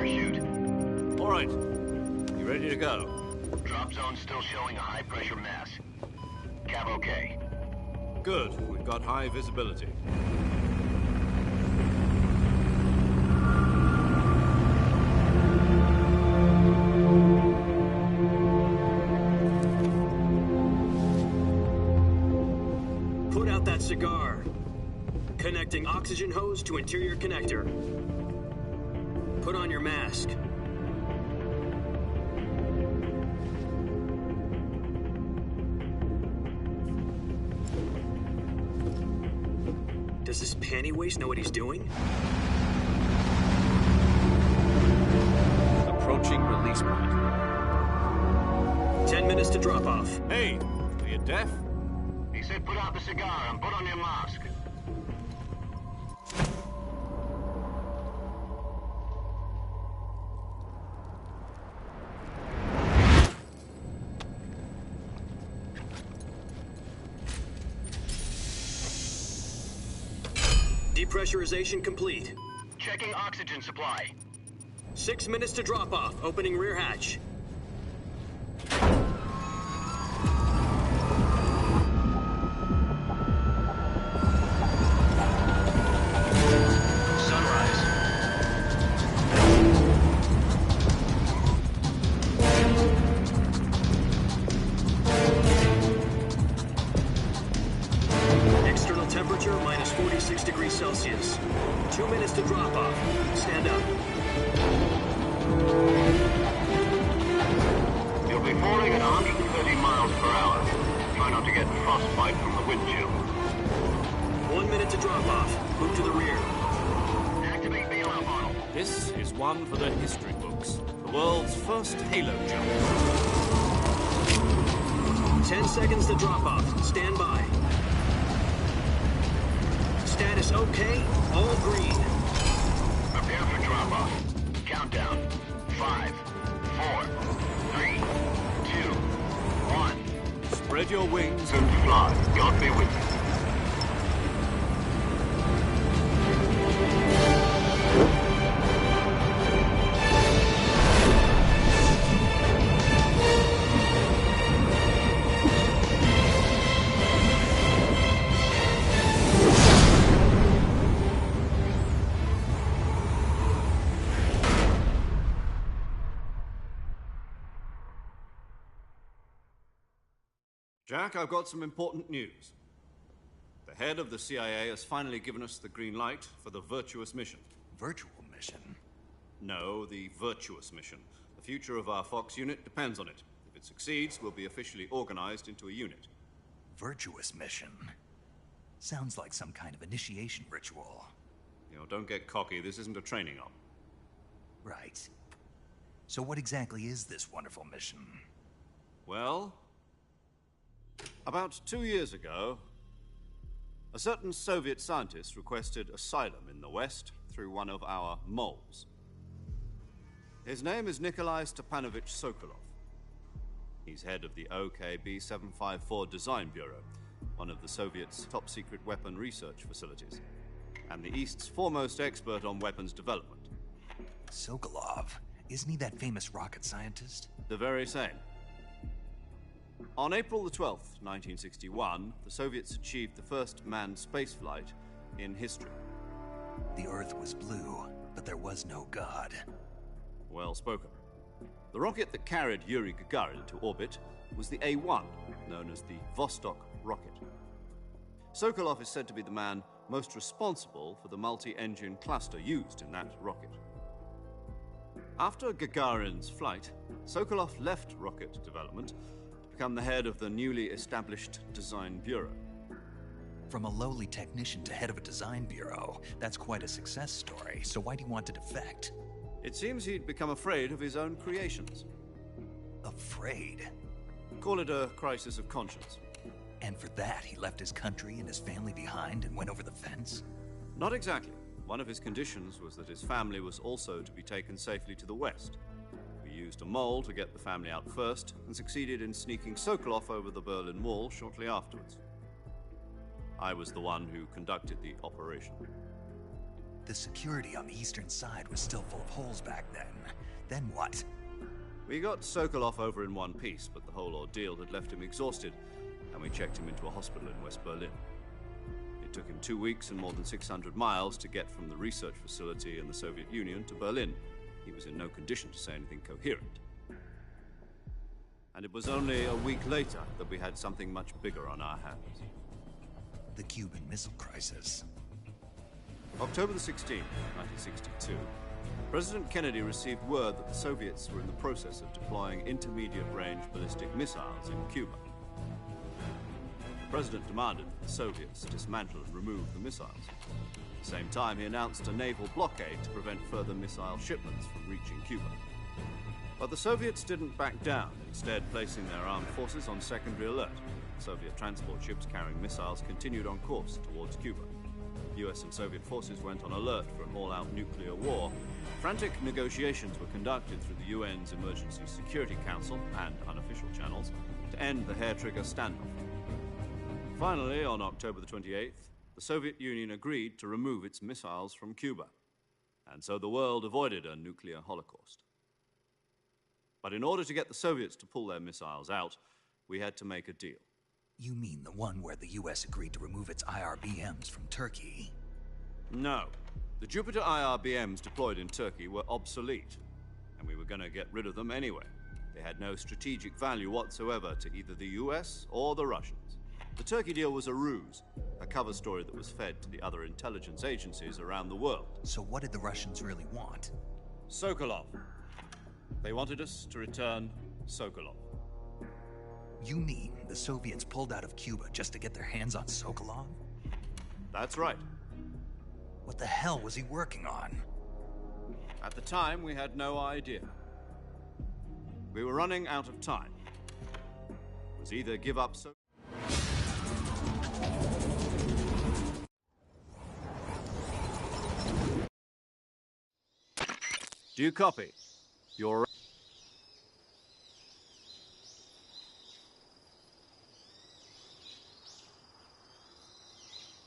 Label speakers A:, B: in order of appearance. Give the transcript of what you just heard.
A: parachute.
B: All right. You ready to go?
A: Drop zone still showing a high-pressure mass. Cav okay.
B: Good. We've got high visibility.
C: Put out that cigar. Connecting oxygen hose to interior connector. Put on your mask. Does this panty waste know what he's doing?
B: Approaching release point.
C: 10 minutes to drop off.
B: Hey, are you deaf?
A: He said put out the cigar and put on your mask.
C: Depressurization complete.
A: Checking oxygen supply.
C: 6 minutes to drop off. Opening rear hatch.
A: Sunrise.
C: External temperature minus 46 degrees Celsius. 2 minutes to drop off. Stand up.
A: You'll be falling at 130 miles per hour. Try not to get frostbite from the wind chill.
C: 1 minute to drop off. Move to the rear.
A: Activate bailout model.
B: This is one for the history books. The world's first halo jump.
C: 10 seconds to drop off. Stand by. Status okay. All green.
A: Prepare for drop-off. Countdown. 5, 4, 3, 2, 1.
B: Spread your wings
A: And fly. God be with you.
B: Jack, I've got some important news. The head of the CIA has finally given us the green light for the Virtuous mission.
D: Virtual mission?
B: No, the Virtuous mission. The future of our Fox unit depends on it. If it succeeds, we'll be officially organized into a unit.
D: Virtuous mission? Sounds like some kind of initiation ritual.
B: You know, don't get cocky. This isn't a training op.
D: Right. So what exactly is this wonderful mission?
B: Well, about 2 years ago, a certain Soviet scientist requested asylum in the West through one of our moles. His name is Nikolai Stepanovich Sokolov. He's head of the OKB-754 Design Bureau, one of the Soviets' top-secret weapon research facilities, and the East's foremost expert on weapons development.
D: Sokolov? Isn't he that famous rocket scientist?
B: The very same. On April the 12th, 1961, the Soviets achieved the first manned spaceflight in history.
D: The Earth was blue, but there was no God.
B: Well spoken. The rocket that carried Yuri Gagarin into orbit was the A-1, known as the Vostok rocket. Sokolov is said to be the man most responsible for the multi-engine cluster used in that rocket. After Gagarin's flight, Sokolov left rocket development to become the head of the newly established Design Bureau.
D: From a lowly technician to head of a design bureau, that's quite a success story. So why do you want to defect?
B: It seems he'd become afraid of his own creations.
D: Afraid?
B: Call it a crisis of conscience.
D: And for that, he left his country and his family behind and went over the fence?
B: Not exactly. One of his conditions was that his family was also to be taken safely to the West. We used a mole to get the family out first and succeeded in sneaking Sokolov over the Berlin Wall shortly afterwards. I was the one who conducted the operation.
D: The security on the eastern side was still full of holes back then. Then what?
B: We got Sokolov over in one piece, but the whole ordeal had left him exhausted, and we checked him into a hospital in West Berlin. It took him 2 weeks and more than 600 miles to get from the research facility in the Soviet Union to Berlin. He was in no condition to say anything coherent. And it was only a week later that we had something much bigger on our hands.
D: The Cuban Missile Crisis.
B: October the 16th, 1962, President Kennedy received word that the Soviets were in the process of deploying intermediate-range ballistic missiles in Cuba. The President demanded that the Soviets dismantle and remove the missiles. At the same time, he announced a naval blockade to prevent further missile shipments from reaching Cuba. But the Soviets didn't back down, instead placing their armed forces on secondary alert. Soviet transport ships carrying missiles continued on course towards Cuba. US and Soviet forces went on alert for an all-out nuclear war. Frantic negotiations were conducted through the UN's Emergency Security Council and unofficial channels to end the hair-trigger standoff. Finally, on October the 28th, the Soviet Union agreed to remove its missiles from Cuba. And so the world avoided a nuclear holocaust. But in order to get the Soviets to pull their missiles out, we had to make a deal.
D: You mean the one where the US agreed to remove its IRBMs from Turkey?
B: No. The Jupiter IRBMs deployed in Turkey were obsolete, and we were going to get rid of them anyway. They had no strategic value whatsoever to either the US or the Russians. The Turkey deal was a ruse, a cover story that was fed to the other intelligence agencies around the world.
D: So what did the Russians really want?
B: Sokolov. They wanted us to return Sokolov.
D: You mean the Soviets pulled out of Cuba just to get their hands on Sokolov?
B: That's right.
D: What the hell was he working on?
B: At the time, we had no idea. We were running out of time. It was either give up Do you copy? You're